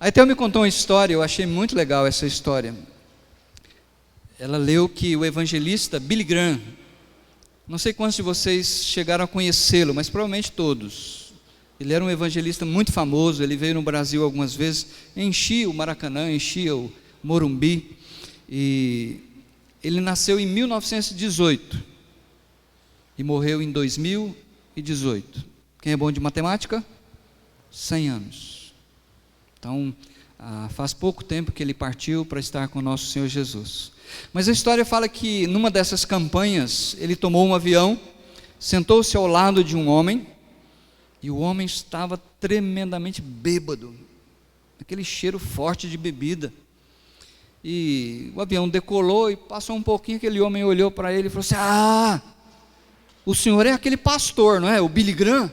A Etel me contou uma história, eu achei muito legal essa história. Ela leu que o evangelista Billy Graham, não sei quantos de vocês chegaram a conhecê-lo, mas provavelmente todos. Ele era um evangelista muito famoso, ele veio no Brasil algumas vezes, enchia o Maracanã, enchia o Morumbi, e ele nasceu em 1918 e morreu em 2018. Quem é bom de matemática? 100 anos. Então, faz pouco tempo que ele partiu para estar com o nosso Senhor Jesus. Mas a história fala que numa dessas campanhas, ele tomou um avião, sentou-se ao lado de um homem, e o homem estava tremendamente bêbado, aquele cheiro forte de bebida. E o avião decolou e passou um pouquinho, aquele homem olhou para ele e falou assim: o senhor é aquele pastor, não é? O Billy Graham?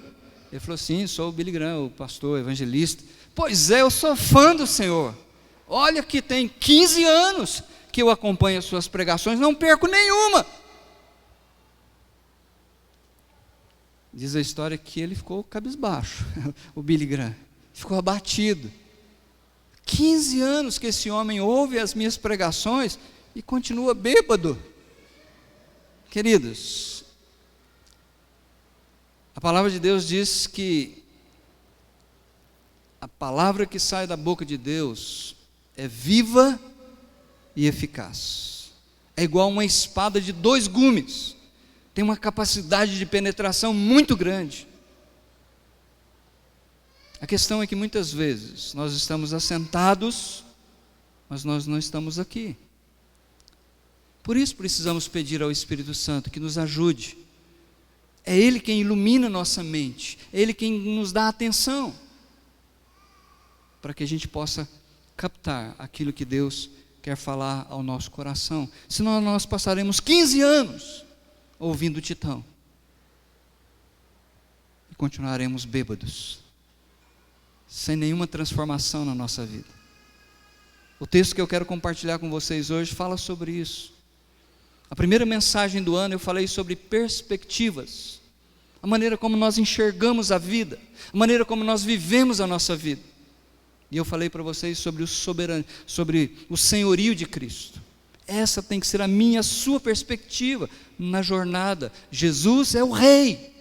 Ele falou: sim, sou o Billy Graham, o pastor, evangelista. Pois é, eu sou fã do senhor. Olha que tem 15 anos que eu acompanho as suas pregações, não perco nenhuma. Diz a história que ele ficou cabisbaixo, o Billy Graham, ficou abatido. 15 anos que esse homem ouve as minhas pregações e continua bêbado. Queridos, a palavra de Deus diz que a palavra que sai da boca de Deus é viva e eficaz. É igual uma espada de 2 gumes. Tem uma capacidade de penetração muito grande. A questão é que muitas vezes nós estamos assentados, mas nós não estamos aqui. Por isso precisamos pedir ao Espírito Santo que nos ajude. É Ele quem ilumina nossa mente, é Ele quem nos dá atenção, para que a gente possa captar aquilo que Deus quer falar ao nosso coração. Senão nós passaremos 15 anos ouvindo Titão e continuaremos bêbados, sem nenhuma transformação na nossa vida. O texto que eu quero compartilhar com vocês hoje fala sobre isso. A primeira mensagem do ano eu falei sobre perspectivas, a maneira como nós enxergamos a vida, a maneira como nós vivemos a nossa vida. E eu falei para vocês sobre o senhorio de Cristo. Essa tem que ser a minha, a sua perspectiva na jornada. Jesus é o Rei,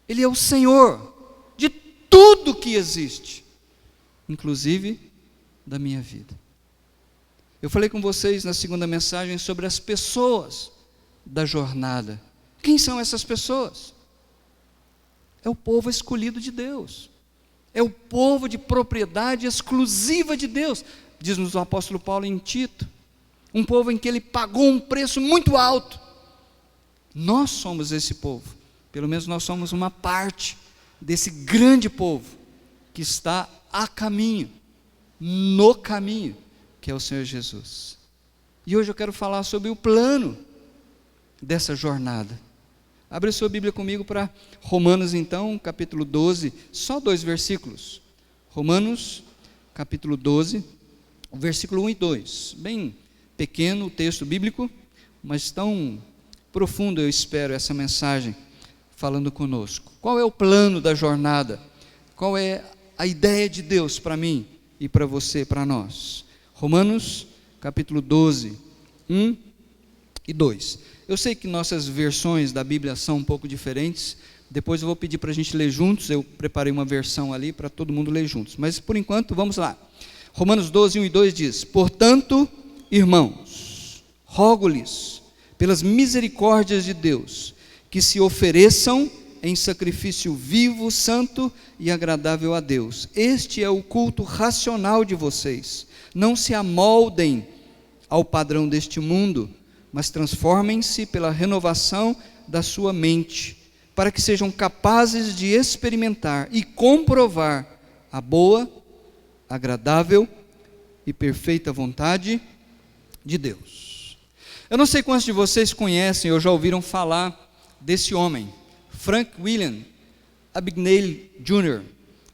Ele é o Senhor de tudo que existe, inclusive da minha vida. Eu falei com vocês na segunda mensagem sobre as pessoas da jornada. Quem são essas pessoas? É o povo escolhido de Deus, é o povo de propriedade exclusiva de Deus, diz-nos o apóstolo Paulo em Tito, um povo em que Ele pagou um preço muito alto. Nós somos esse povo, pelo menos nós somos uma parte desse grande povo que está a caminho, no caminho, que é o Senhor Jesus. E hoje eu quero falar sobre o plano dessa jornada. Abre sua Bíblia comigo para Romanos então, capítulo 12, só 2 versículos. Romanos, capítulo 12, versículo 1 e 2. Bem pequeno o texto bíblico, mas tão profundo, eu espero, essa mensagem falando conosco. Qual é o plano da jornada? Qual é a ideia de Deus para mim e para você, para nós? Romanos, capítulo 12, 1 e 2. Eu sei que nossas versões da Bíblia são um pouco diferentes, depois eu vou pedir para a gente ler juntos, eu preparei uma versão ali para todo mundo ler juntos, mas por enquanto, vamos lá. Romanos 12, 1 e 2 diz: portanto, irmãos, rogo-lhes, pelas misericórdias de Deus, que se ofereçam em sacrifício vivo, santo e agradável a Deus. Este é o culto racional de vocês. Não se amoldem ao padrão deste mundo, mas transformem-se pela renovação da sua mente, para que sejam capazes de experimentar e comprovar a boa, agradável e perfeita vontade de Deus. Eu não sei quantos de vocês conhecem ou já ouviram falar desse homem, Frank William Abagnale Jr.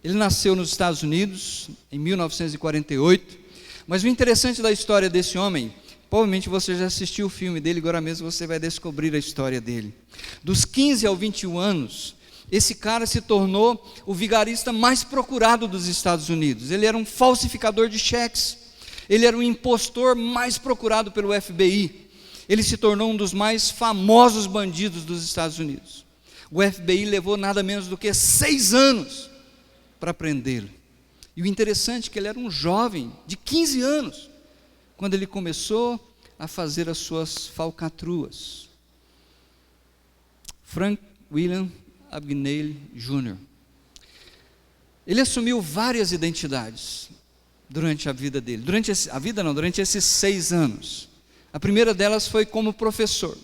Ele nasceu nos Estados Unidos em 1948, mas o interessante da história desse homem, provavelmente você já assistiu o filme dele, agora mesmo você vai descobrir a história dele. Dos 15 aos 21 anos, esse cara se tornou o vigarista mais procurado dos Estados Unidos. Ele era um falsificador de cheques. Ele era o impostor mais procurado pelo FBI. Ele se tornou um dos mais famosos bandidos dos Estados Unidos. O FBI levou nada menos do que 6 anos para prendê-lo. E o interessante é que ele era um jovem de 15 anos, quando ele começou a fazer as suas falcatruas. Frank William Abagnale Jr. Ele assumiu várias identidades durante a vida dele. Durante esses 6 anos. A primeira delas foi como professor.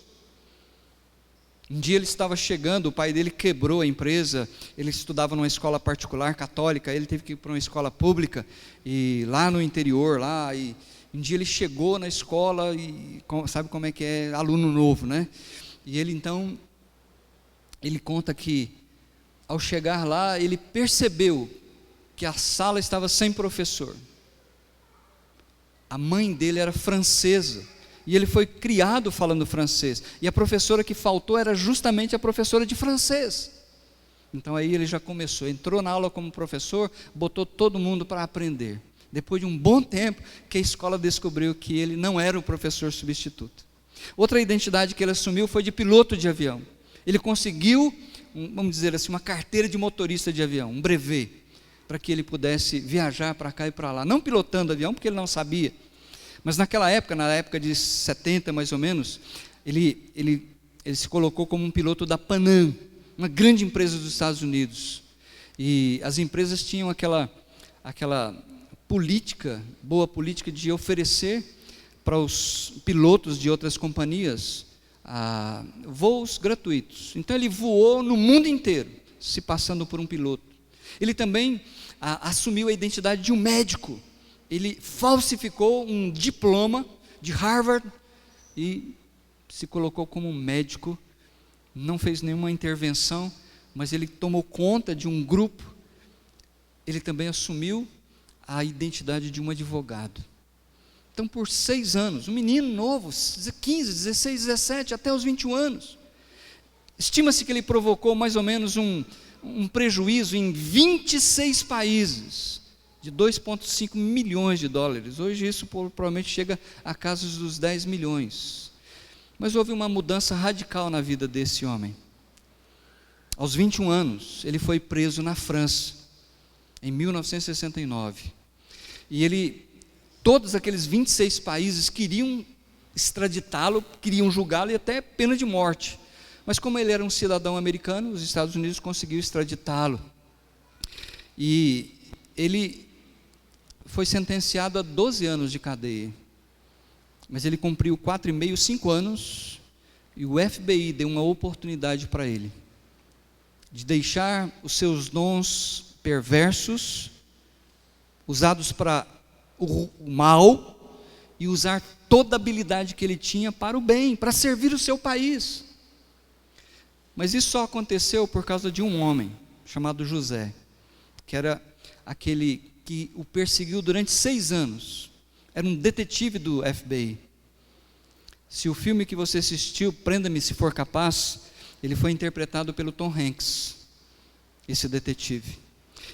Um dia ele estava chegando, o pai dele quebrou a empresa, ele estudava numa escola particular católica, ele teve que ir para uma escola pública, e lá no interior, e um dia ele chegou na escola, e sabe como é que é aluno novo, né? E ele então, ele conta que, ao chegar lá, ele percebeu que a sala estava sem professor. A mãe dele era francesa, e ele foi criado falando francês, e a professora que faltou era justamente a professora de francês. Então aí ele já começou, entrou na aula como professor, botou todo mundo para aprender. Depois de um bom tempo, que a escola descobriu que ele não era o professor substituto. Outra identidade que ele assumiu foi de piloto de avião. Ele conseguiu, vamos dizer assim, uma carteira de motorista de avião, um brevet, para que ele pudesse viajar para cá e para lá, não pilotando avião, porque ele não sabia. Mas naquela época, na época de 70 mais ou menos, ele se colocou como um piloto da Pan Am, uma grande empresa dos Estados Unidos. E as empresas tinham aquela boa política de oferecer para os pilotos de outras companhias voos gratuitos. Então ele voou no mundo inteiro, se passando por um piloto. Ele também assumiu a identidade de um médico. Ele falsificou um diploma de Harvard e se colocou como um médico, não fez nenhuma intervenção, mas ele tomou conta de um grupo. Ele também assumiu a identidade de um advogado. Então, por 6 anos, um menino novo, 15, 16, 17, até os 21 anos, estima-se que ele provocou mais ou menos um prejuízo em 26 países, de 2,5 milhões de dólares. Hoje isso provavelmente chega a casos dos 10 milhões. Mas houve uma mudança radical na vida desse homem. Aos 21 anos, ele foi preso na França, em 1969. E todos aqueles 26 países queriam extraditá-lo, queriam julgá-lo e até pena de morte. Mas como ele era um cidadão americano, os Estados Unidos conseguiu extraditá-lo. E ele foi sentenciado a 12 anos de cadeia. Mas ele cumpriu 4,5, 5 anos, e o FBI deu uma oportunidade para ele, de deixar os seus dons perversos, usados para o mal, e usar toda a habilidade que ele tinha para o bem, para servir o seu país. Mas isso só aconteceu por causa de um homem, chamado José, que era aquele que o perseguiu durante 6 anos, era um detetive do FBI. Se o filme que você assistiu, Prenda-me se for capaz, ele foi interpretado pelo Tom Hanks, esse detetive.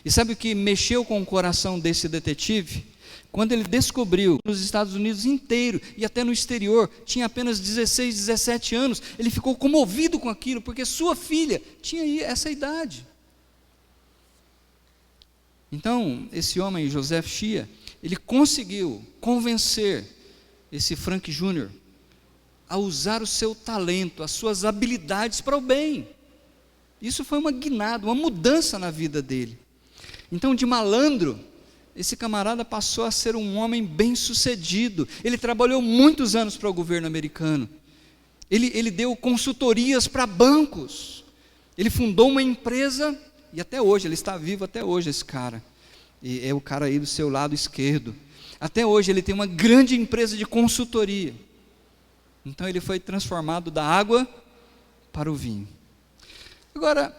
E sabe o que mexeu com o coração desse detetive? Quando ele descobriu que nos Estados Unidos inteiro e até no exterior tinha apenas 16, 17 anos, ele ficou comovido com aquilo, porque sua filha tinha essa idade. Então, esse homem, Joseph Chia, ele conseguiu convencer esse Frank Jr. a usar o seu talento, as suas habilidades para o bem. Isso foi uma guinada, uma mudança na vida dele. Então, de malandro, esse camarada passou a ser um homem bem-sucedido. Ele trabalhou muitos anos para o governo americano. Ele deu consultorias para bancos. Ele fundou uma empresa, e até hoje, ele está vivo até hoje, esse cara. E é o cara aí do seu lado esquerdo. Até hoje ele tem uma grande empresa de consultoria. Então ele foi transformado da água para o vinho. Agora,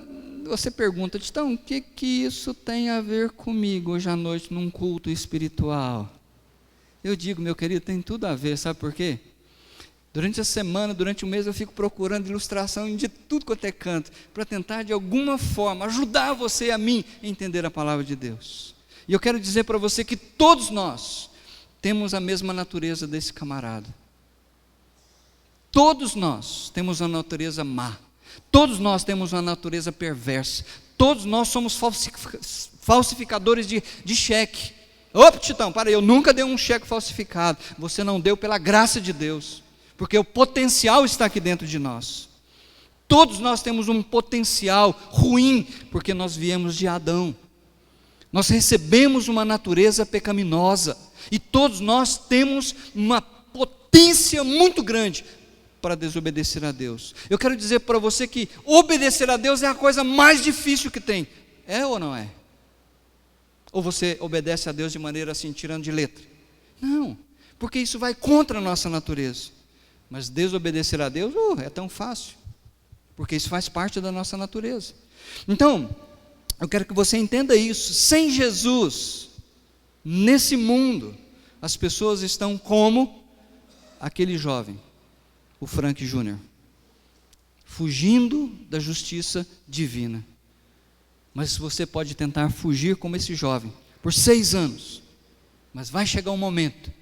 você pergunta, então, o que isso tem a ver comigo hoje à noite num culto espiritual? Eu digo, meu querido, tem tudo a ver, sabe por quê? Durante a semana, durante o mês, eu fico procurando ilustração de tudo quanto é canto, para tentar de alguma forma ajudar você e a mim a entender a palavra de Deus. E eu quero dizer para você que todos nós temos a mesma natureza desse camarada. Todos nós temos uma natureza má. Todos nós temos uma natureza perversa. Todos nós somos falsificadores de cheque. Opa, Titão, para aí, eu nunca dei um cheque falsificado. Você não deu pela graça de Deus, porque o potencial está aqui dentro de nós. Todos nós temos um potencial ruim, porque nós viemos de Adão. Nós recebemos uma natureza pecaminosa, e todos nós temos uma potência muito grande para desobedecer a Deus. Eu quero dizer para você que obedecer a Deus é a coisa mais difícil que tem. É ou não é? Ou você obedece a Deus de maneira assim, tirando de letra? Não, porque isso vai contra a nossa natureza. Mas desobedecer a Deus, é tão fácil, porque isso faz parte da nossa natureza. Então, eu quero que você entenda isso. Sem Jesus, nesse mundo, as pessoas estão como aquele jovem, o Frank Jr., fugindo da justiça divina. Mas você pode tentar fugir como esse jovem, por 6 anos, mas vai chegar um momento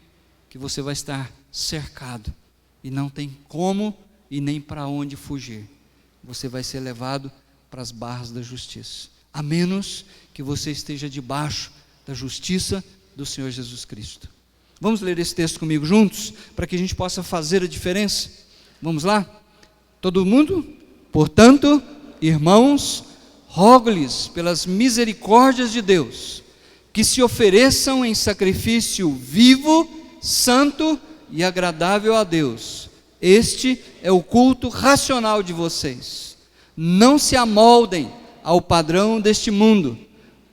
que você vai estar cercado, e não tem como e nem para onde fugir. Você vai ser levado para as barras da justiça, a menos que você esteja debaixo da justiça do Senhor Jesus Cristo. Vamos ler esse texto comigo juntos, para que a gente possa fazer a diferença? Vamos lá? Todo mundo? Portanto, irmãos, rogo-lhes pelas misericórdias de Deus, que se ofereçam em sacrifício vivo, santo e agradável a Deus. Este é o culto racional de vocês. Não se amoldem ao padrão deste mundo,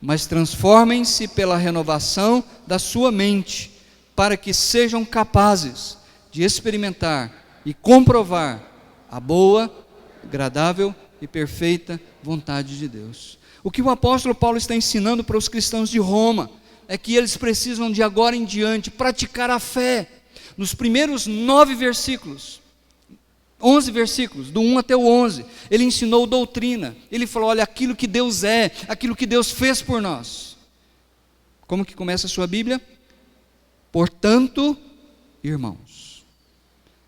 mas transformem-se pela renovação da sua mente, para que sejam capazes de experimentar e comprovar a boa, agradável e perfeita vontade de Deus. O que o apóstolo Paulo está ensinando para os cristãos de Roma é que eles precisam de agora em diante praticar a fé. Nos primeiros 9 versículos, 11 versículos, do 1 até o 11, ele ensinou doutrina. Ele falou, olha, aquilo que Deus é, aquilo que Deus fez por nós. Como que começa a sua Bíblia? Portanto, irmãos.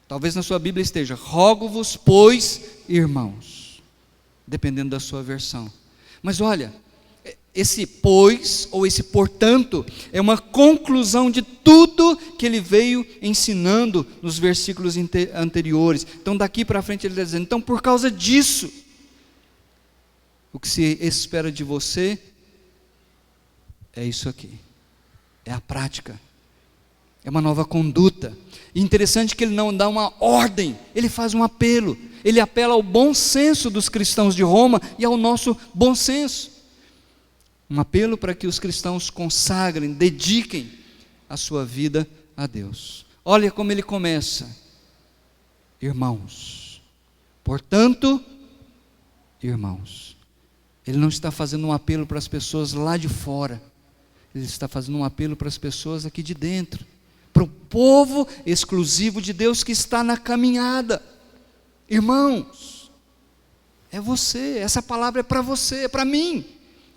Talvez na sua Bíblia esteja, rogo-vos, pois, irmãos, dependendo da sua versão. Mas olha, esse pois, ou esse portanto, é uma conclusão de tudo que ele veio ensinando nos versículos anteriores. Então daqui para frente ele está dizendo, então por causa disso, o que se espera de você é isso aqui, é a prática, é uma nova conduta. E interessante que ele não dá uma ordem, ele faz um apelo, ele apela ao bom senso dos cristãos de Roma e ao nosso bom senso. Um apelo para que os cristãos consagrem, dediquem a sua vida a Deus. Olha como ele começa, irmãos. Portanto, irmãos. Ele não está fazendo um apelo para as pessoas lá de fora, ele está fazendo um apelo para as pessoas aqui de dentro, para o povo exclusivo de Deus que está na caminhada. Irmãos, é você, essa palavra é para você, é para mim.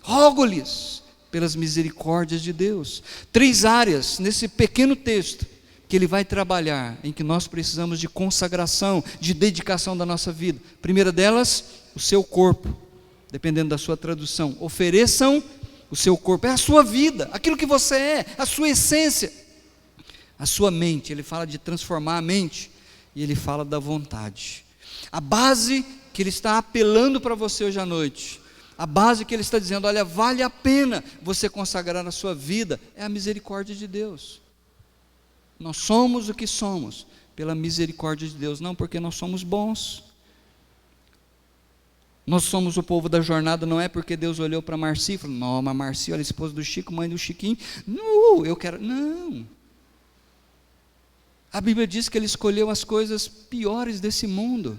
Rogo-lhes pelas misericórdias de Deus. 3 áreas nesse pequeno texto que ele vai trabalhar, em que nós precisamos de consagração, de dedicação da nossa vida. Primeira delas, o seu corpo, dependendo da sua tradução. Ofereçam o seu corpo, é a sua vida, aquilo que você é, a sua essência. A sua mente, ele fala de transformar a mente, e ele fala da vontade. A base que ele está apelando para você hoje à noite, a base que ele está dizendo, olha, vale a pena você consagrar a sua vida, é a misericórdia de Deus. Nós somos o que somos, pela misericórdia de Deus, não porque nós somos bons. Nós somos o povo da jornada, não é porque Deus olhou para Marci e falou, não, mas Marci, olha, esposa do Chico, mãe do Chiquinho, não, eu quero, não. A Bíblia diz que ele escolheu as coisas piores desse mundo,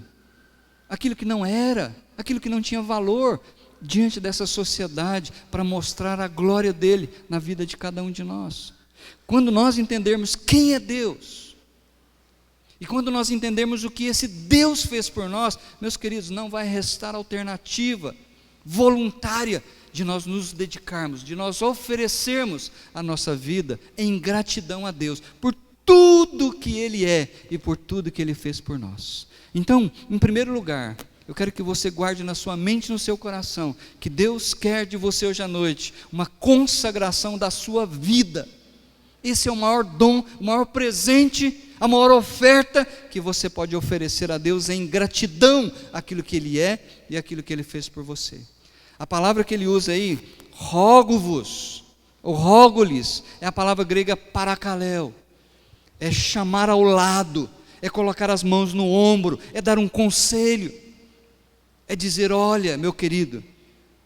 aquilo que não era, aquilo que não tinha valor, diante dessa sociedade, para mostrar a glória dele na vida de cada um de nós. Quando nós entendermos quem é Deus, E quando nós entendemos o que esse Deus fez por nós, meus queridos, não vai restar alternativa voluntária de nós nos dedicarmos, de nós oferecermos a nossa vida em gratidão a Deus, por tudo que Ele é e por tudo que Ele fez por nós. Então, em primeiro lugar, eu quero que você guarde na sua mente e no seu coração, que Deus quer de você hoje à noite, uma consagração da sua vida. Esse é o maior dom, o maior presente, a maior oferta que você pode oferecer a Deus em gratidão àquilo que Ele é e àquilo que Ele fez por você. A palavra que ele usa aí, rogo-vos, ou rogo-lhes, é a palavra grega parakaleo, é chamar ao lado, é colocar as mãos no ombro, é dar um conselho, é dizer: olha, meu querido,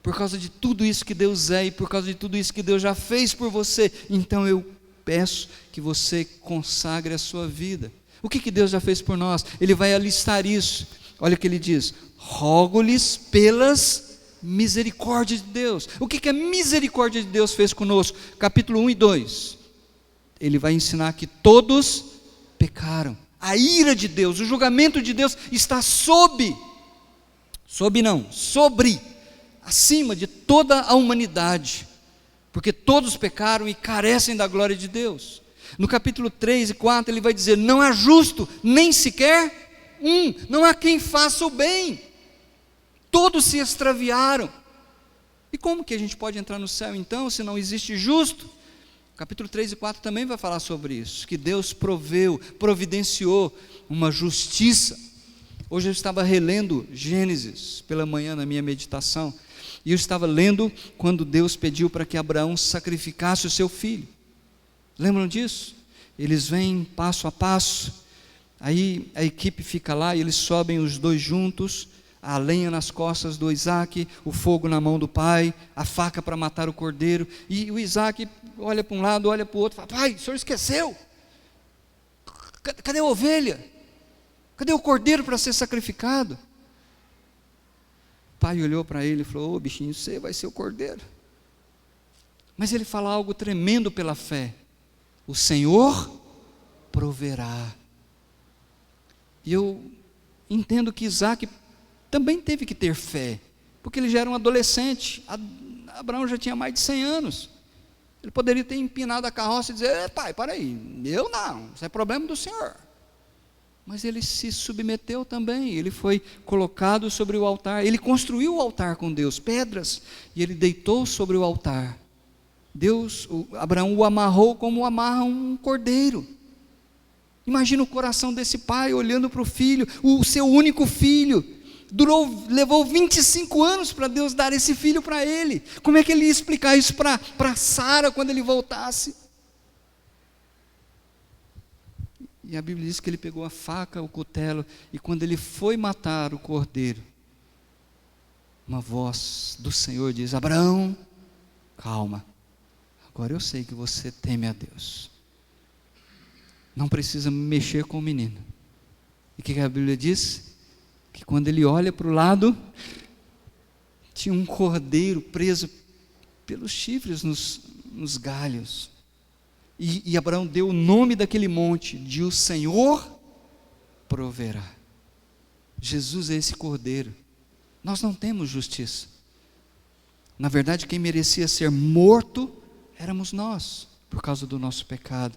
por causa de tudo isso que Deus é e por causa de tudo isso que Deus já fez por você, então eu peço que você consagre a sua vida. O que Deus já fez por nós? Ele vai alistar isso. Olha o que ele diz: rogo-lhes pelas misericórdia de Deus. O que a misericórdia de Deus fez conosco? Capítulo 1 e 2, ele vai ensinar que todos pecaram, a ira de Deus, o julgamento de Deus está sobre, acima de toda a humanidade, porque todos pecaram e carecem da glória de Deus. No capítulo 3 e 4 ele vai dizer: não há justo, nem sequer um, não há quem faça o bem, todos se extraviaram. E como que a gente pode entrar no céu então, se não existe justo? Capítulo 3 e 4 também vai falar sobre isso, que Deus providenciou uma justiça. Hoje eu estava relendo Gênesis pela manhã na minha meditação, e eu estava lendo quando Deus pediu para que Abraão sacrificasse o seu filho. Lembram disso? Eles vêm passo a passo, aí a equipe fica lá e eles sobem os dois juntos, a lenha nas costas do Isaac, o fogo na mão do pai, a faca para matar o cordeiro, e o Isaac olha para um lado, olha para o outro, fala: pai, o senhor esqueceu, cadê a ovelha? Cadê o cordeiro para ser sacrificado? O pai olhou para ele e falou: ô bichinho, você vai ser o cordeiro. Mas ele fala algo tremendo pela fé: o Senhor proverá. E eu entendo que Isaac também teve que ter fé, porque ele já era um adolescente. Abraão já tinha mais de 100 anos, ele poderia ter empinado a carroça e dizer: pai, para aí, eu não, isso é problema do Senhor. Mas ele se submeteu também, ele foi colocado sobre o altar, ele construiu o altar com Deus, pedras, e ele deitou sobre o altar. Abraão o amarrou como amarra um cordeiro. Imagina o coração desse pai olhando para o filho, o seu único filho. Levou 25 anos para Deus dar esse filho para ele. Como é que ele ia explicar isso para Sara quando ele voltasse? E a Bíblia diz que ele pegou a faca, o cutelo, e quando ele foi matar o cordeiro, uma voz do Senhor diz: Abraão, calma, agora eu sei que você teme a Deus, não precisa mexer com o menino. E o que a Bíblia diz? Que quando ele olha para o lado, tinha um cordeiro preso pelos chifres nos galhos. E Abraão deu o nome daquele monte de o Senhor proverá. Jesus é esse cordeiro. Nós não temos justiça. Na verdade, quem merecia ser morto éramos nós, por causa do nosso pecado.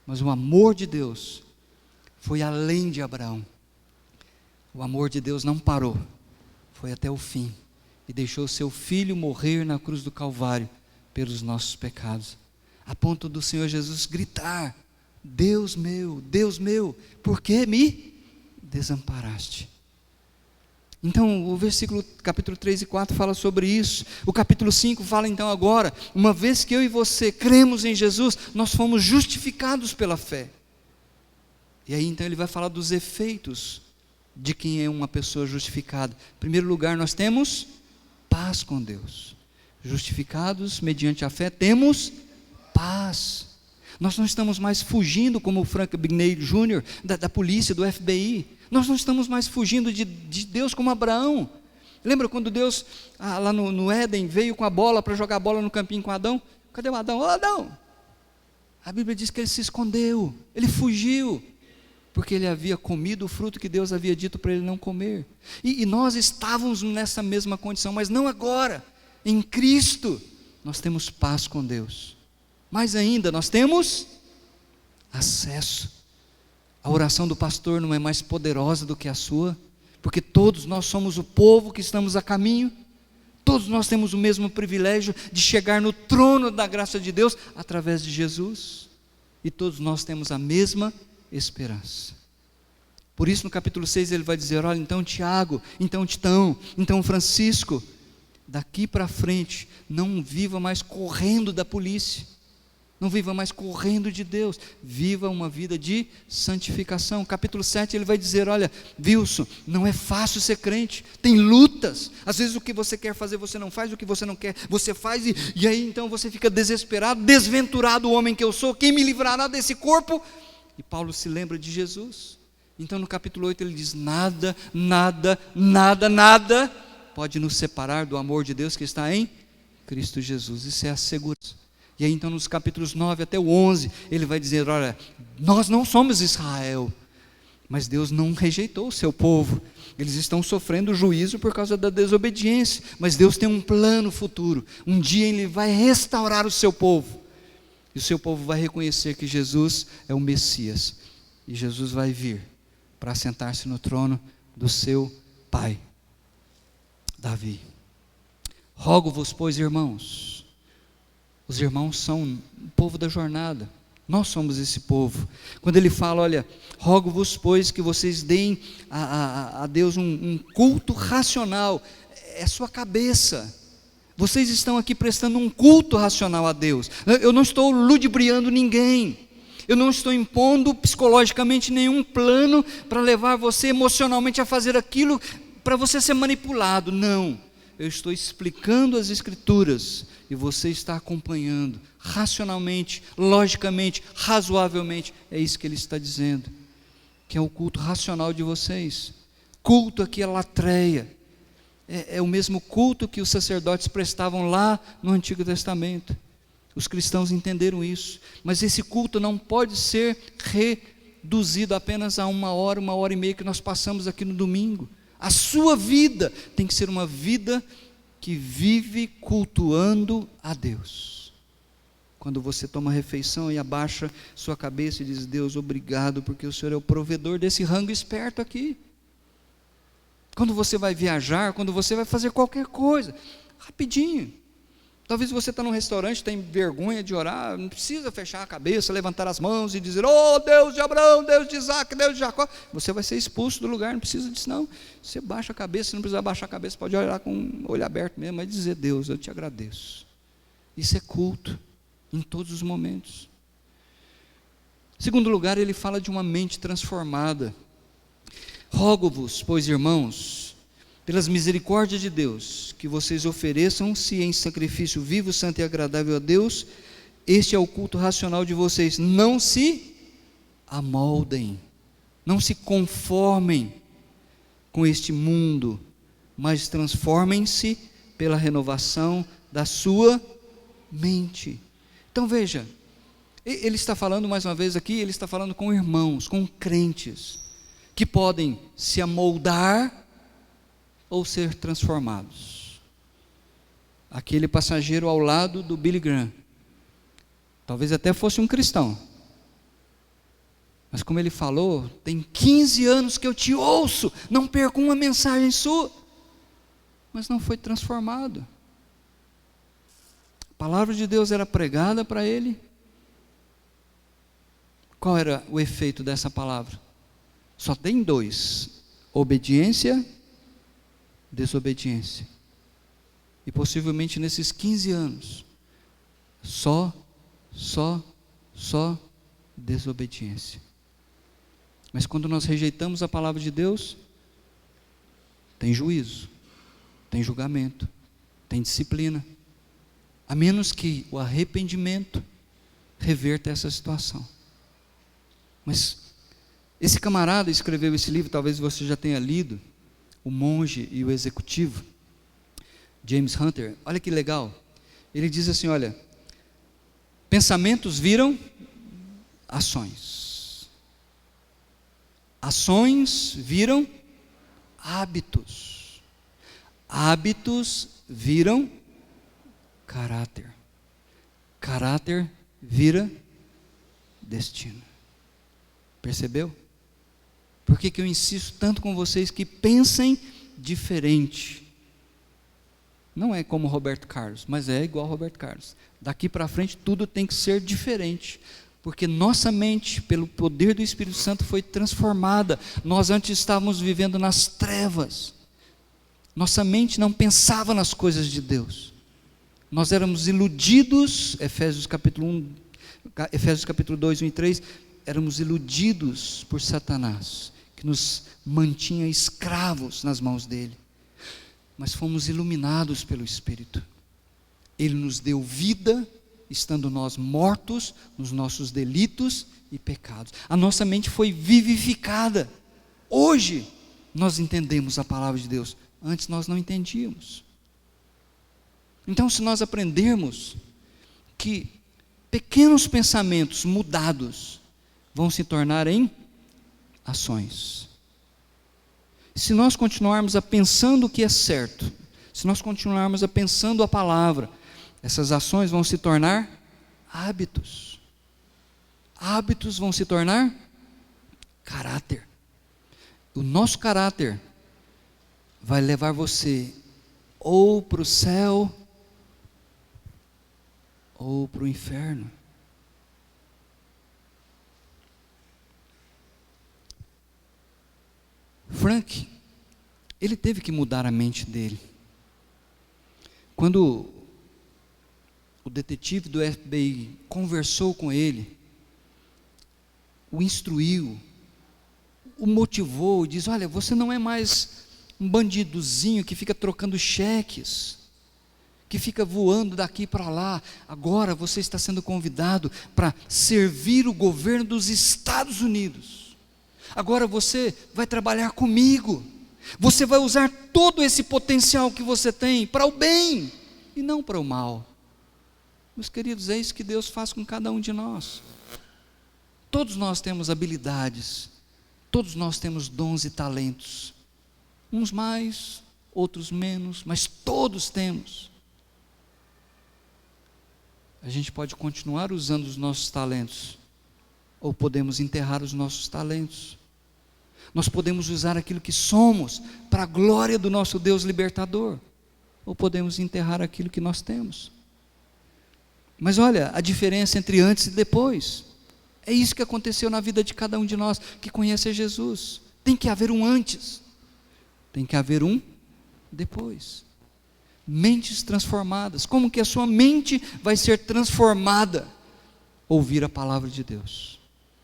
Mas o amor de Deus foi além de Abraão. O amor de Deus não parou, foi até o fim, e deixou seu filho morrer na cruz do Calvário pelos nossos pecados, a ponto do Senhor Jesus gritar: Deus meu, por que me desamparaste? Então o capítulo 3 e 4 fala sobre isso. O capítulo 5 fala então agora, uma vez que eu e você cremos em Jesus, nós fomos justificados pela fé. E aí então ele vai falar dos efeitos de quem é uma pessoa justificada. Em primeiro lugar, nós temos paz com Deus. Justificados mediante a fé, temos paz. Nós não estamos mais fugindo como o Frank Bigney Jr. da polícia, do FBI. Nós não estamos mais fugindo de Deus como Abraão. Lembra quando Deus, lá no Éden, veio com a bola para jogar a bola no campinho com Adão? Cadê o Adão? Ô Adão! A Bíblia diz que ele se escondeu, ele fugiu. porque ele havia comido o fruto que Deus havia dito para ele não comer. E nós estávamos nessa mesma condição, mas não agora. Em Cristo, nós temos paz com Deus. Mais ainda, nós temos acesso. A oração do pastor não é mais poderosa do que a sua, porque todos nós somos o povo que estamos a caminho. Todos nós temos o mesmo privilégio de chegar no trono da graça de Deus através de Jesus. E todos nós temos a mesma esperança. Por isso no capítulo 6 ele vai dizer, olha, então Tiago, então Titão, então Francisco, daqui para frente, não viva mais correndo da polícia, não viva mais correndo de Deus, viva uma vida de santificação. Capítulo 7 ele vai dizer, olha, Wilson, não é fácil ser crente, tem lutas, às vezes o que você quer fazer você não faz, o que você não quer você faz, e aí então você fica desesperado, desventurado o homem que eu sou, quem me livrará desse corpo? E Paulo se lembra de Jesus. Então no capítulo 8 ele diz, nada pode nos separar do amor de Deus que está em Cristo Jesus. Isso é a segurança. E aí então nos capítulos 9 até o 11, ele vai dizer, olha, nós não somos Israel, mas Deus não rejeitou o seu povo. Eles estão sofrendo juízo por causa da desobediência, mas Deus tem um plano futuro. Um dia Ele vai restaurar o seu povo, e o seu povo vai reconhecer que Jesus é o Messias, e Jesus vai vir para sentar-se no trono do seu pai, Davi. Rogo-vos, pois, irmãos. Os irmãos são o povo da jornada, nós somos esse povo. Quando ele fala, olha, rogo-vos, pois, que vocês deem a Deus um culto racional, é sua cabeça. Vocês estão aqui prestando um culto racional a Deus. Eu não estou ludibriando ninguém, eu não estou impondo psicologicamente nenhum plano para levar você emocionalmente a fazer aquilo para você ser manipulado, não. Eu estou explicando as Escrituras e você está acompanhando racionalmente, logicamente, razoavelmente. É isso que ele está dizendo, que é o culto racional de vocês. Culto aqui é latreia, é o mesmo culto que os sacerdotes prestavam lá no Antigo Testamento. Os cristãos entenderam isso, mas esse culto não pode ser reduzido apenas a uma hora e meia que nós passamos aqui no domingo. A sua vida tem que ser uma vida que vive cultuando a Deus. Quando você toma refeição e abaixa sua cabeça e diz, Deus, obrigado, porque o Senhor é o provedor desse rango esperto aqui. Quando você vai viajar, quando você vai fazer qualquer coisa, rapidinho. Talvez você está num restaurante, tem vergonha de orar, não precisa fechar a cabeça, levantar as mãos e dizer, oh Deus de Abraão, Deus de Isaac, Deus de Jacó. Você vai ser expulso do lugar, não precisa disso não. Você baixa a cabeça, se não precisar baixar a cabeça, pode olhar com o olho aberto mesmo, mas dizer, Deus, eu te agradeço. Isso é culto, em todos os momentos. Em segundo lugar, ele fala de uma mente transformada. Rogo-vos, pois irmãos, pelas misericórdias de Deus, que vocês ofereçam-se em sacrifício vivo, santo e agradável a Deus, este é o culto racional de vocês. Não se amoldem, não se conformem com este mundo, mas transformem-se pela renovação da sua mente. Então veja, ele está falando mais uma vez aqui, ele está falando com irmãos, com crentes, que podem se amoldar ou ser transformados. Aquele passageiro ao lado do Billy Graham, talvez até fosse um cristão, mas como ele falou, tem 15 anos que eu te ouço, não perco uma mensagem sua, mas não foi transformado. A palavra de Deus era pregada para ele. Qual era o efeito dessa palavra? Só tem dois: obediência, desobediência. E possivelmente nesses 15 anos, só desobediência. Mas quando nós rejeitamos a palavra de Deus, tem juízo, tem julgamento, tem disciplina, a menos que o arrependimento reverta essa situação. Mas esse camarada escreveu esse livro, talvez você já tenha lido, O Monge e o Executivo, James Hunter. Olha que legal, ele diz assim, olha, pensamentos viram ações, Ações viram hábitos. Hábitos viram caráter. Caráter vira destino. Percebeu? Por que eu insisto tanto com vocês que pensem diferente? Não é como Roberto Carlos, mas é igual Roberto Carlos. Daqui para frente tudo tem que ser diferente, porque nossa mente, pelo poder do Espírito Santo, foi transformada. Nós antes estávamos vivendo nas trevas. Nossa mente não pensava nas coisas de Deus. Nós éramos iludidos, Efésios capítulo 2, 1 e 3, éramos iludidos por Satanás, que nos mantinha escravos nas mãos dele. Mas fomos iluminados pelo Espírito. Ele nos deu vida, estando nós mortos nos nossos delitos e pecados. A nossa mente foi vivificada. Hoje nós entendemos a palavra de Deus. Antes nós não entendíamos. Então, se nós aprendermos que pequenos pensamentos mudados vão se tornar em ações. Se nós continuarmos a pensando o que é certo, se nós continuarmos a pensando a palavra, essas ações vão se tornar hábitos. Hábitos vão se tornar caráter. O nosso caráter vai levar você ou para o céu ou para o inferno. Frank, ele teve que mudar a mente dele. Quando o detetive do FBI conversou com ele, o instruiu, o motivou, diz: olha, você não é mais um bandidozinho que fica trocando cheques, que fica voando daqui para lá. Agora você está sendo convidado para servir o governo dos Estados Unidos. Agora você vai trabalhar comigo. Você vai usar todo esse potencial que você tem para o bem e não para o mal. Meus queridos, é isso que Deus faz com cada um de nós. Todos nós temos habilidades, todos nós temos dons e talentos. Uns mais, outros menos, mas todos temos. A gente pode continuar usando os nossos talentos, ou podemos enterrar os nossos talentos. Nós podemos usar aquilo que somos para a glória do nosso Deus libertador, ou podemos enterrar aquilo que nós temos. Mas olha a diferença entre antes e depois. É isso que aconteceu na vida de cada um de nós que conhece a Jesus. Tem que haver um antes, tem que haver um depois. Mentes transformadas. Como que a sua mente vai ser transformada? Ouvir a palavra de Deus.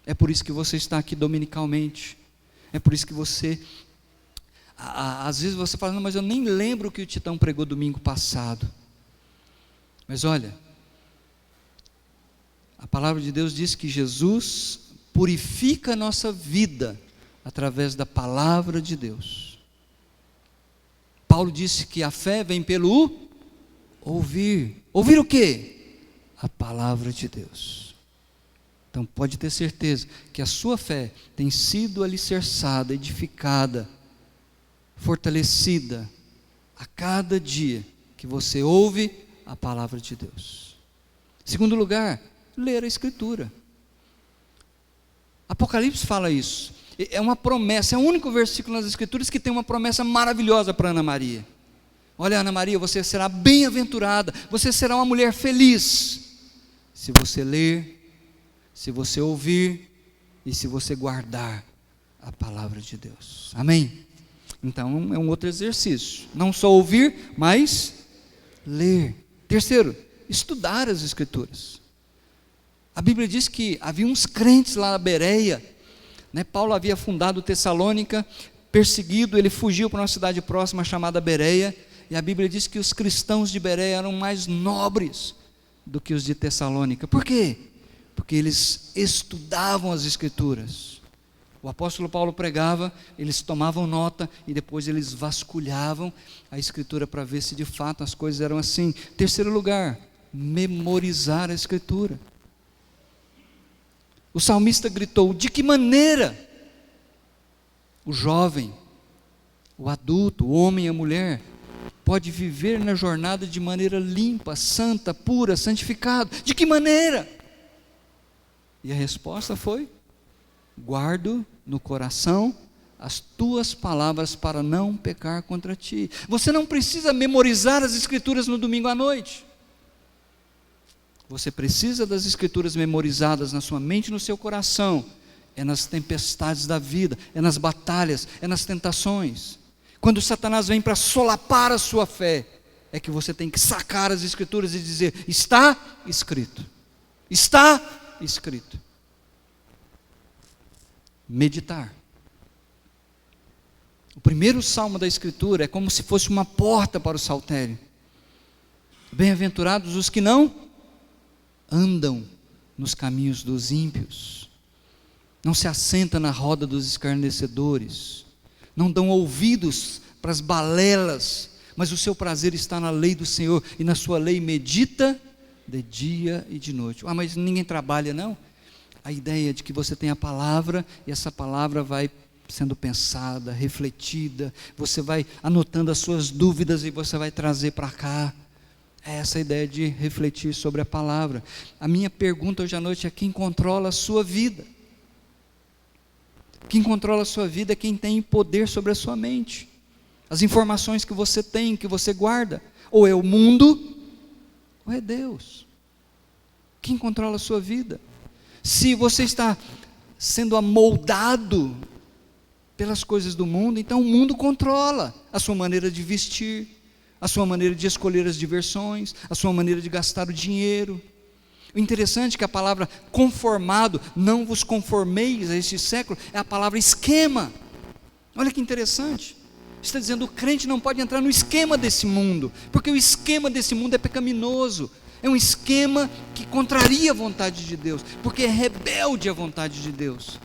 É por isso que você está aqui dominicalmente. É por isso que você, às vezes você fala: não, mas eu nem lembro o que o Titão pregou domingo passado. Mas olha, a palavra de Deus diz que Jesus purifica a nossa vida através da palavra de Deus. Paulo disse que a fé vem pelo ouvir. Ouvir o quê? A palavra de Deus. Então pode ter certeza que a sua fé tem sido alicerçada, edificada, fortalecida a cada dia que você ouve a palavra de Deus. Segundo lugar, ler a Escritura. Apocalipse fala isso. É uma promessa, é o único versículo nas Escrituras que tem uma promessa maravilhosa para Ana Maria. Olha, Ana Maria, você será bem-aventurada, você será uma mulher feliz, se você ler, se você ouvir e se você guardar a palavra de Deus. Amém? Então é um outro exercício, não só ouvir, mas ler. Terceiro, estudar as Escrituras. A Bíblia diz que havia uns crentes lá na Bereia, né? Paulo havia fundado Tessalônica, perseguido, ele fugiu para uma cidade próxima chamada Bereia, e a Bíblia diz que os cristãos de Bereia eram mais nobres do que os de Tessalônica. Por quê? Porque eles estudavam as Escrituras. O apóstolo Paulo pregava, eles tomavam nota e depois eles vasculhavam a Escritura para ver se de fato as coisas eram assim. Terceiro lugar, memorizar a Escritura. O salmista gritou: de que maneira o jovem, o adulto, o homem e a mulher, pode viver na jornada de maneira limpa, santa, pura, santificado. De que maneira? E a resposta foi: guardo no coração as tuas palavras para não pecar contra ti. Você não precisa memorizar as escrituras no domingo à noite. Você precisa das escrituras memorizadas na sua mente e no seu coração. É nas tempestades da vida, é nas batalhas, é nas tentações. Quando Satanás vem para solapar a sua fé, é que você tem que sacar as escrituras e dizer: está escrito. Está escrito. Meditar. O primeiro salmo da escritura é como se fosse uma porta para o saltério. Bem-aventurados os que não andam nos caminhos dos ímpios, não se assenta na roda dos escarnecedores, não dão ouvidos para as balelas, mas o seu prazer está na lei do Senhor, e na sua lei medita de dia e de noite. Mas ninguém trabalha, não? A ideia de que você tem a palavra, e essa palavra vai sendo pensada, refletida, você vai anotando as suas dúvidas e você vai trazer para cá. É essa a ideia de refletir sobre a palavra. A minha pergunta hoje à noite é: quem controla a sua vida? Quem controla a sua vida é quem tem poder sobre a sua mente. As informações que você tem, que você guarda, ou é o mundo, ou é Deus. Quem controla a sua vida? Se você está sendo amoldado pelas coisas do mundo, então o mundo controla a sua maneira de vestir, a sua maneira de escolher as diversões, a sua maneira de gastar o dinheiro. O interessante é que a palavra conformado, não vos conformeis a este século, é a palavra esquema. Olha que interessante. Está dizendo: o crente não pode entrar no esquema desse mundo, porque o esquema desse mundo é pecaminoso, é um esquema que contraria a vontade de Deus, porque é rebelde à vontade de Deus.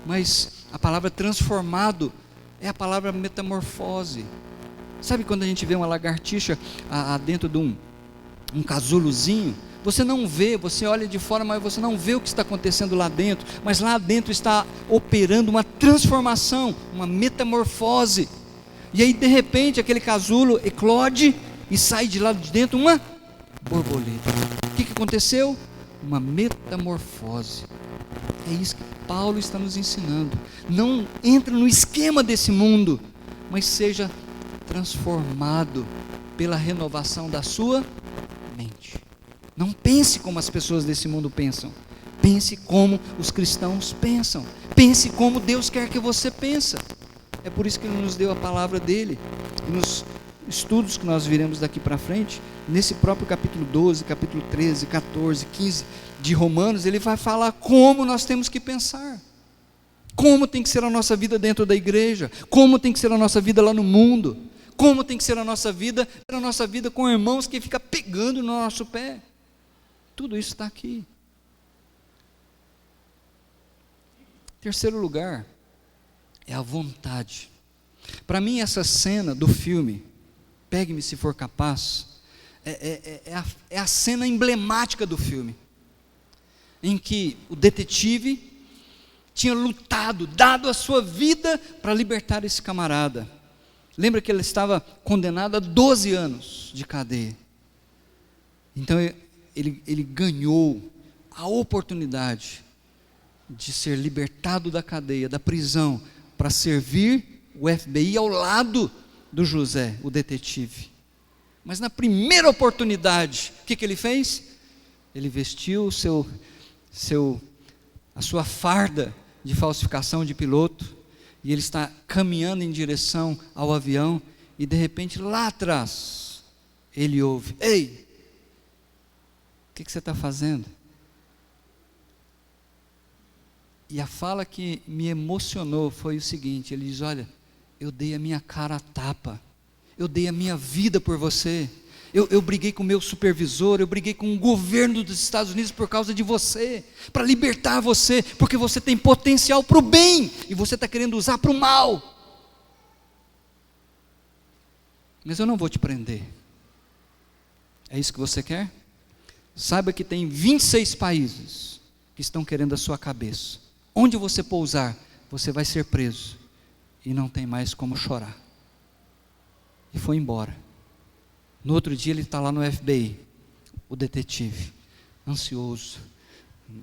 Mas a palavra transformado é a palavra metamorfose. Sabe quando a gente vê uma lagartixa dentro de um casulozinho? Você não vê, você olha de fora, mas você não vê o que está acontecendo lá dentro, mas lá dentro está operando uma transformação, uma metamorfose. E aí de repente aquele casulo eclode e sai de lá de dentro uma borboleta. O que aconteceu? Uma metamorfose. É isso que Paulo está nos ensinando. Não entre no esquema desse mundo, mas seja transformado pela renovação da sua mente. Não pense como as pessoas desse mundo pensam. Pense como os cristãos pensam. Pense como Deus quer que você pense. É por isso que Ele nos deu a palavra dEle. E nos estudos que nós viremos daqui para frente, nesse próprio capítulo 12, capítulo 13, 14, 15 de Romanos, ele vai falar como nós temos que pensar. Como tem que ser a nossa vida dentro da igreja. Como tem que ser a nossa vida lá no mundo. Como tem que ser a nossa vida com irmãos que ficam pegando no nosso pé. Tudo isso está aqui. Terceiro lugar é a vontade. Para mim essa cena do filme, Pegue-me se for capaz, é a cena emblemática do filme, em que o detetive tinha lutado, dado a sua vida para libertar esse camarada. Lembra que ele estava condenado a 12 anos de cadeia. Então ele ganhou a oportunidade de ser libertado da cadeia, da prisão, para servir o FBI ao lado do José, o detetive. Mas na primeira oportunidade, o que ele fez? Ele vestiu a sua farda de falsificação de piloto, e ele está caminhando em direção ao avião, e de repente lá atrás, ele ouve: ei, o que você está fazendo? E a fala que me emocionou foi o seguinte: ele diz: olha, eu dei a minha cara a tapa, eu dei a minha vida por você, eu briguei com o meu supervisor, eu briguei com o governo dos Estados Unidos por causa de você, para libertar você, porque você tem potencial para o bem, e você está querendo usar para o mal, mas eu não vou te prender. É isso que você quer? Saiba que tem 26 países que estão querendo a sua cabeça. Onde você pousar, você vai ser preso. e não tem mais como chorar. E foi embora. No outro dia ele está lá no FBI, o detetive, ansioso,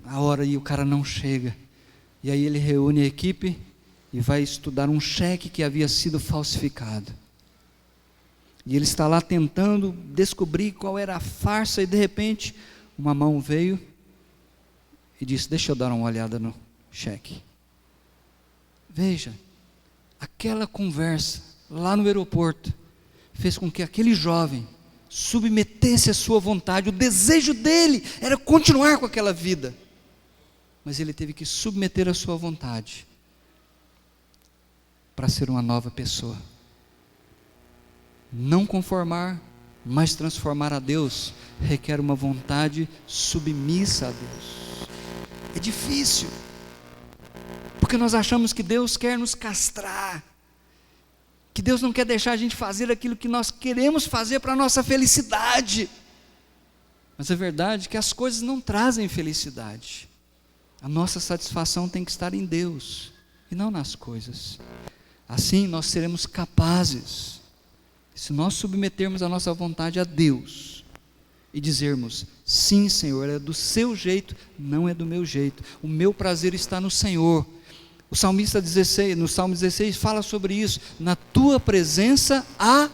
a hora e o cara não chega, e aí ele reúne a equipe e vai estudar um cheque que havia sido falsificado, e ele está lá tentando descobrir qual era a farsa, e de repente uma mão veio e disse: deixa eu dar uma olhada no cheque. Veja, aquela conversa lá no aeroporto fez com que aquele jovem submetesse a sua vontade. O desejo dele era continuar com aquela vida, mas ele teve que submeter a sua vontade para ser uma nova pessoa. Não conformar, mas transformar a Deus requer uma vontade submissa a Deus. É difícil, porque nós achamos que Deus quer nos castrar, que Deus não quer deixar a gente fazer aquilo que nós queremos fazer para a nossa felicidade. Mas a verdade é que as coisas não trazem felicidade. A nossa satisfação tem que estar em Deus e não nas coisas. Assim nós seremos capazes, se nós submetermos a nossa vontade a Deus e dizermos: sim, Senhor, é do seu jeito, não é do meu jeito, o meu prazer está no Senhor. O salmista 16, no Salmo 16 fala sobre isso: na tua presença há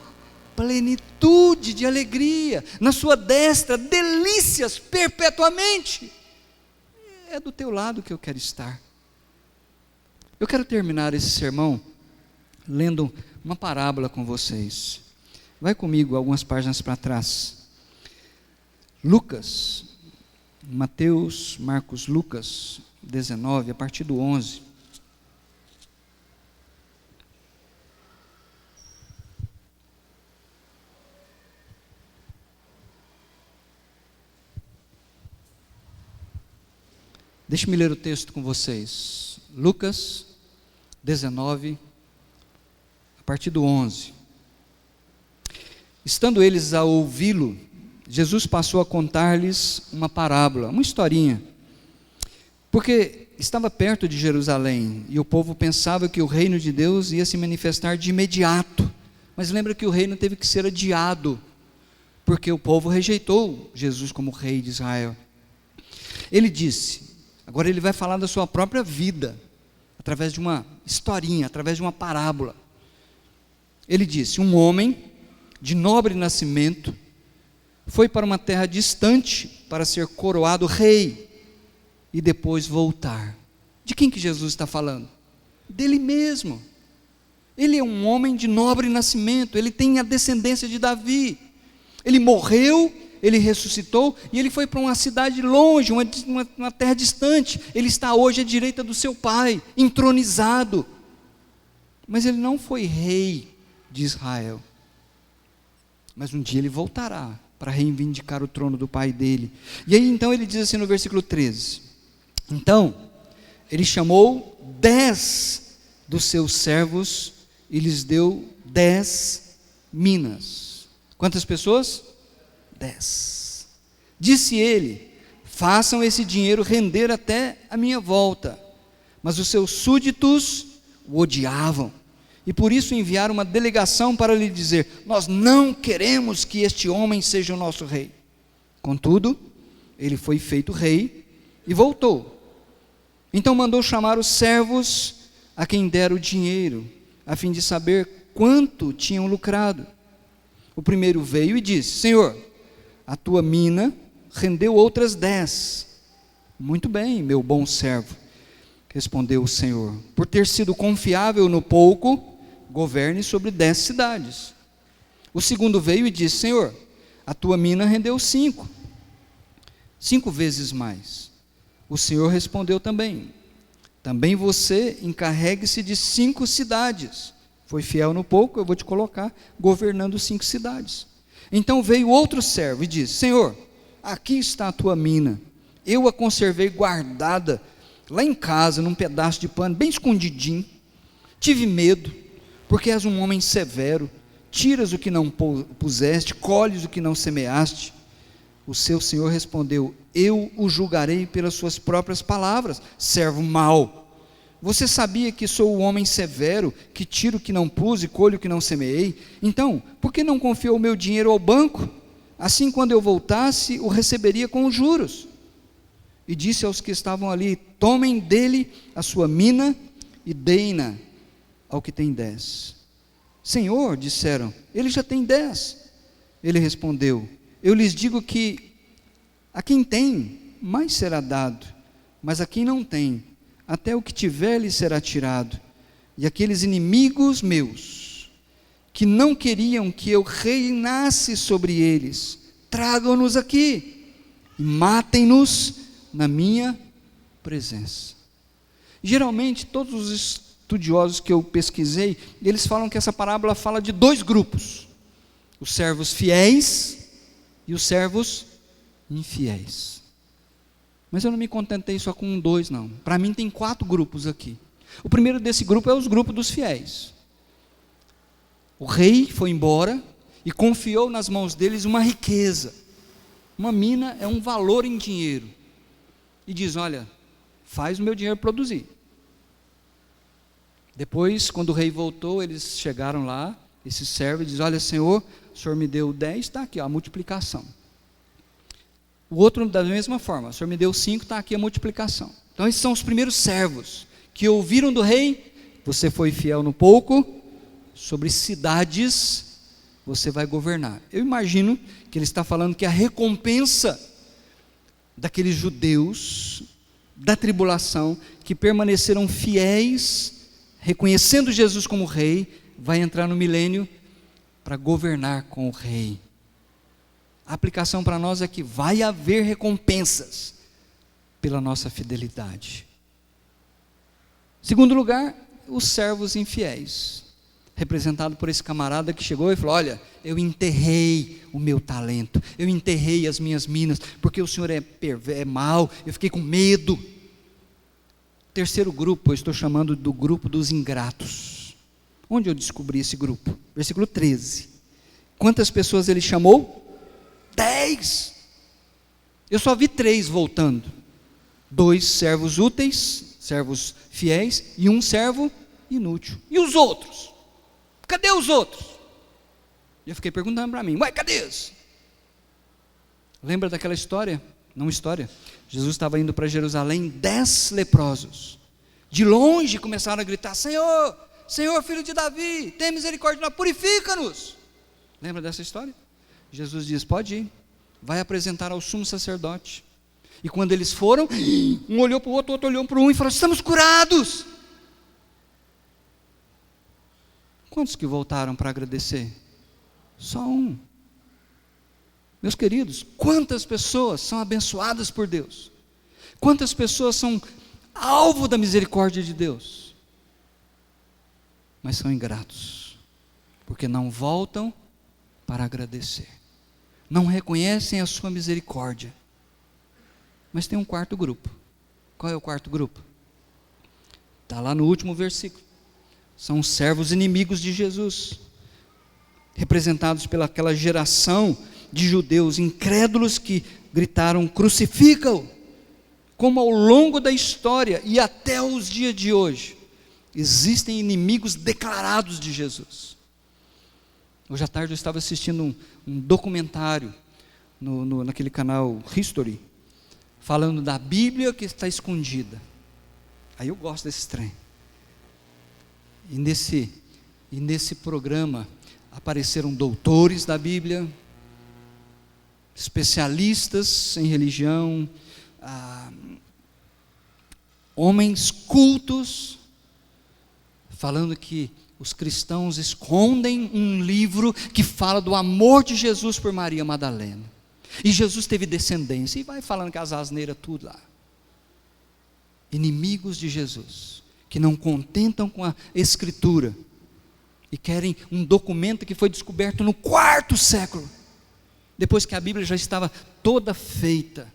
plenitude de alegria, na sua destra delícias perpetuamente. É do teu lado que eu quero estar. Eu quero terminar esse sermão lendo uma parábola com vocês. Vai comigo algumas páginas para trás. Lucas, Mateus, Marcos, Lucas 19, a partir do 11. Deixe-me ler o texto com vocês. Lucas 19, a partir do 11. Estando eles a ouvi-lo, Jesus passou a contar-lhes uma parábola, uma historinha, porque estava perto de Jerusalém, e o povo pensava que o reino de Deus ia se manifestar de imediato, mas lembra que o reino teve que ser adiado, porque o povo rejeitou Jesus como rei de Israel. Ele disse, agora ele vai falar da sua própria vida, através de uma historinha, através de uma parábola. Ele disse: um homem de nobre nascimento foi para uma terra distante para ser coroado rei e depois voltar. De quem que Jesus está falando? Dele mesmo. Ele é um homem de nobre nascimento, ele tem a descendência de Davi. Ele morreu, ele ressuscitou e ele foi para uma cidade longe, uma terra distante. Ele está hoje à direita do seu pai, entronizado. Mas ele não foi rei de Israel. Mas um dia ele voltará para reivindicar o trono do pai dele. E aí então ele diz assim no versículo 13: então ele chamou 10 dos seus servos e lhes deu 10 minas. Quantas pessoas? 10. Disse ele: façam esse dinheiro render até a minha volta. Mas os seus súditos o odiavam, e por isso enviaram uma delegação para lhe dizer: nós não queremos que este homem seja o nosso rei. Contudo, ele foi feito rei e voltou. Então mandou chamar os servos a quem dera o dinheiro, a fim de saber quanto tinham lucrado. O primeiro veio e disse: Senhor, a tua mina rendeu outras 10. Muito bem, meu bom servo, respondeu o Senhor, por ter sido confiável no pouco, governe sobre 10 cidades. O segundo veio e disse: Senhor, a tua mina rendeu 5 vezes mais. O Senhor respondeu também: também você encarregue-se de 5 cidades. Foi fiel no pouco, eu vou te colocar governando 5 cidades. Então veio outro servo e disse: Senhor, aqui está a tua mina, eu a conservei guardada lá em casa, num pedaço de pano, bem escondidinho. Tive medo, porque és um homem severo, tiras o que não puseste, colhes o que não semeaste. O seu senhor respondeu: eu o julgarei pelas suas próprias palavras, servo mau. você sabia que sou o homem severo, que tiro o que não pus e colho o que não semeei? Então, por que não confiou o meu dinheiro ao banco? Assim, quando eu voltasse, o receberia com juros. E disse aos que estavam ali: tomem dele a sua mina e deem-na ao que tem 10. Senhor, disseram, ele já tem 10. Ele respondeu: eu lhes digo que a quem tem, mais será dado, mas a quem não tem, até o que tiver lhe será tirado. E aqueles inimigos meus, que não queriam que eu reinasse sobre eles, tragam-nos aqui e matem-nos na minha presença. Geralmente, todos os estudiosos que eu pesquisei, eles falam que essa parábola fala de 2 grupos: os servos fiéis e os servos infiéis. Mas eu não me contentei só com 2, não. Para mim tem 4 grupos aqui. O primeiro desse grupo é os grupos dos fiéis. O rei foi embora e confiou nas mãos deles uma riqueza. Uma mina é um valor em dinheiro. E diz: olha, faz o meu dinheiro produzir. Depois, quando o rei voltou, eles chegaram lá, esse servo, e diz: olha, Senhor, o Senhor me deu 10, está aqui, ó, a multiplicação. O outro, da mesma forma: o Senhor me deu 5, está aqui a multiplicação. Então, esses são os primeiros servos que ouviram do rei: você foi fiel no pouco, sobre cidades você vai governar. Eu imagino que ele está falando que a recompensa daqueles judeus da tribulação, que permaneceram fiéis, reconhecendo Jesus como rei, vai entrar no milênio para governar com o rei. A aplicação para nós é que vai haver recompensas pela nossa fidelidade. Segundo lugar, os servos infiéis, representado por esse camarada que chegou e falou: olha, eu enterrei o meu talento, eu enterrei as minhas minas, porque o Senhor é mau, eu fiquei com medo. Terceiro grupo, eu estou chamando do grupo dos ingratos. Onde eu descobri esse grupo? Versículo 13. Quantas pessoas ele chamou? 10. Eu só vi 3 voltando: 2 servos úteis, servos fiéis, e 1 servo inútil. E os outros? Cadê os outros? E eu fiquei perguntando para mim: ué, cadê eles? Lembra daquela história? Não história. Jesus estava indo para Jerusalém, 10 leprosos, de longe começaram a gritar: Senhor, Senhor, filho de Davi, tem misericórdia de nós, purifica-nos. Lembra dessa história? Jesus diz: pode ir, vai apresentar ao sumo sacerdote. E quando eles foram, um olhou para o outro olhou para um e falou: estamos curados. Quantos que voltaram para agradecer? Só 1. Meus queridos, quantas pessoas são abençoadas por Deus? Quantas pessoas são alvo da misericórdia de Deus? Mas são ingratos, porque não voltam para agradecer, não reconhecem a sua misericórdia. Mas tem um 4º grupo. Qual é o 4º grupo? Está lá no último versículo. São os servos inimigos de Jesus, representados pelaquela geração de judeus incrédulos que gritaram: crucifica-o. Como ao longo da história e até os dias de hoje, existem inimigos declarados de Jesus. Hoje à tarde eu estava assistindo um documentário naquele canal History, falando da Bíblia que está escondida. Aí eu gosto desse trem. E nesse programa apareceram doutores da Bíblia, especialistas em religião, homens cultos, falando que os cristãos escondem um livro que fala do amor de Jesus por Maria Madalena. E Jesus teve descendência, e vai falando que as asneiras tudo lá. Inimigos de Jesus, que não contentam com a Escritura, e querem um documento que foi descoberto no 4º século, depois que a Bíblia já estava toda feita,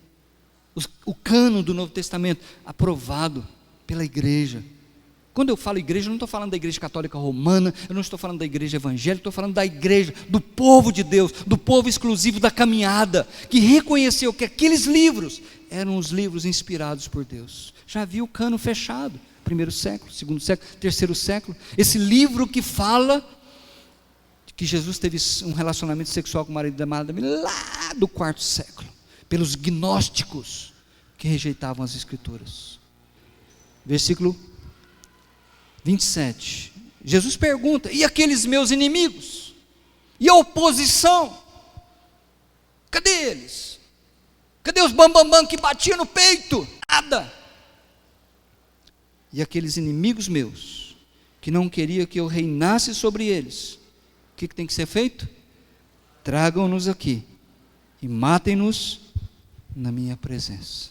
o cânon do Novo Testamento aprovado pela igreja. Quando eu falo igreja, eu não estou falando da igreja católica romana, eu não estou falando da igreja evangélica, estou falando da igreja, do povo de Deus, do povo exclusivo da caminhada, que reconheceu que aqueles livros eram os livros inspirados por Deus. Já havia o cânon fechado, primeiro século, segundo século, terceiro século. Esse livro que fala que Jesus teve um relacionamento sexual com o marido da Madalena lá do quarto século, pelos gnósticos que rejeitavam as Escrituras. Versículo 27. Jesus pergunta: e aqueles meus inimigos? E a oposição? Cadê eles? Cadê os bambambam que batiam no peito? Nada. E aqueles inimigos meus, que não queriam que eu reinasse sobre eles, o que tem que ser feito? Tragam-nos aqui e matem-nos na minha presença.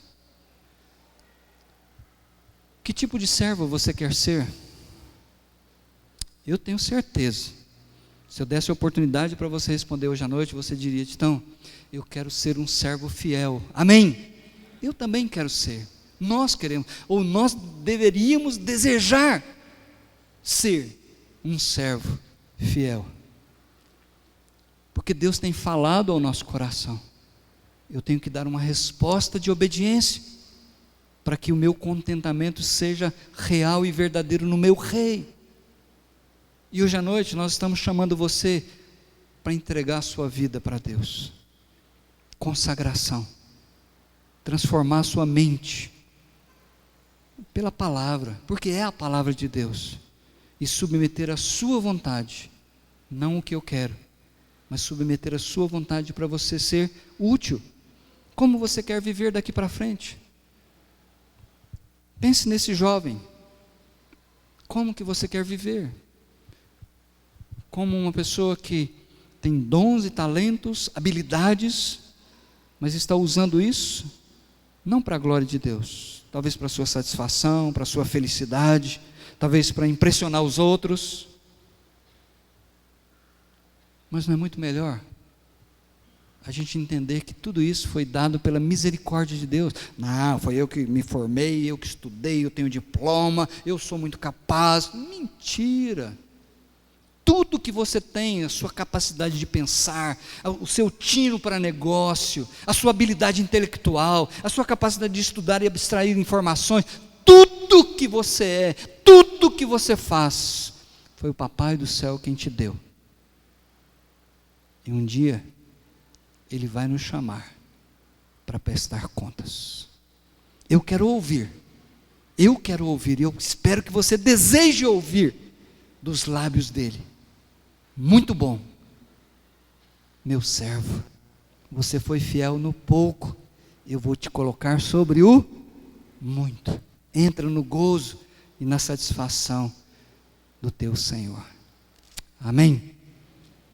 Que tipo de servo você quer ser? Eu tenho certeza, se eu desse a oportunidade para você responder hoje à noite, você diria: então, eu quero ser um servo fiel. Amém? Eu também quero ser. Nós queremos, ou nós deveríamos desejar ser um servo fiel. Porque Deus tem falado ao nosso coração. Eu tenho que dar uma resposta de obediência, para que o meu contentamento seja real e verdadeiro no meu Rei. E hoje à noite nós estamos chamando você para entregar a sua vida para Deus. Consagração. Transformar a sua mente pela palavra, porque é a palavra de Deus. E submeter a sua vontade, não o que eu quero, mas submeter a sua vontade para você ser útil. Como você quer viver daqui para frente? Pense nesse jovem. Como que você quer viver? Como uma pessoa que tem dons e talentos, habilidades, mas está usando isso não para a glória de Deus, talvez para a sua satisfação, para a sua felicidade, talvez para impressionar os outros. Mas não é muito melhor a gente entender que tudo isso foi dado pela misericórdia de Deus? Não, foi eu que me formei, eu que estudei, eu tenho diploma, eu sou muito capaz. Mentira! Tudo que você tem, a sua capacidade de pensar, o seu tino para negócio, a sua habilidade intelectual, a sua capacidade de estudar e abstrair informações, tudo que você é, tudo que você faz, foi o Papai do céu quem te deu. E um dia, Ele vai nos chamar para prestar contas. Eu quero ouvir, e eu espero que você deseje ouvir dos lábios dEle: muito bom, meu servo, você foi fiel no pouco, eu vou te colocar sobre o muito. Entra no gozo e na satisfação do teu Senhor. Amém?